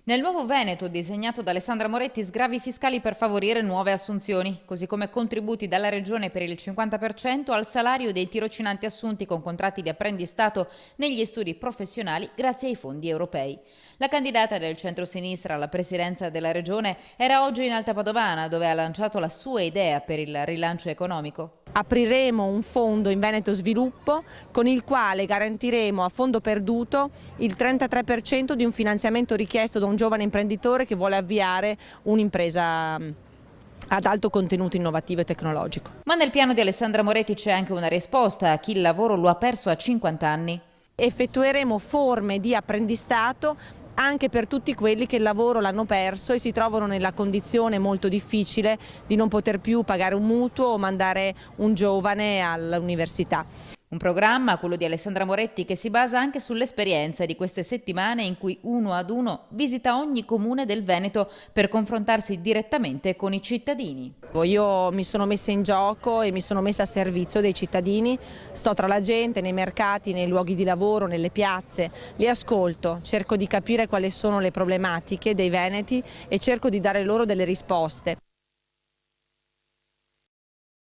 Nel nuovo Veneto, disegnato da Alessandra Moretti, sgravi fiscali per favorire nuove assunzioni, così come contributi dalla Regione per il 50% al salario dei tirocinanti assunti con contratti di apprendistato negli studi professionali grazie ai fondi europei. La candidata del centro-sinistra alla presidenza della Regione era oggi in Alta Padovana, dove ha lanciato la sua idea per il rilancio economico. Apriremo un fondo in Veneto Sviluppo con il quale garantiremo a fondo perduto il 33% di un finanziamento richiesto da un giovane imprenditore che vuole avviare un'impresa ad alto contenuto innovativo e tecnologico. Ma nel piano di Alessandra Moretti c'è anche una risposta a chi il lavoro lo ha perso a 50 anni. Effettueremo forme di apprendistato anche per tutti quelli che il lavoro l'hanno perso e si trovano nella condizione molto difficile di non poter più pagare un mutuo o mandare un giovane all'università. Un programma, quello di Alessandra Moretti, che si basa anche sull'esperienza di queste settimane in cui uno ad uno visita ogni comune del Veneto per confrontarsi direttamente con i cittadini. Io mi sono messa in gioco e mi sono messa a servizio dei cittadini, sto tra la gente, nei mercati, nei luoghi di lavoro, nelle piazze, li ascolto, cerco di capire quali sono le problematiche dei veneti e cerco di dare loro delle risposte.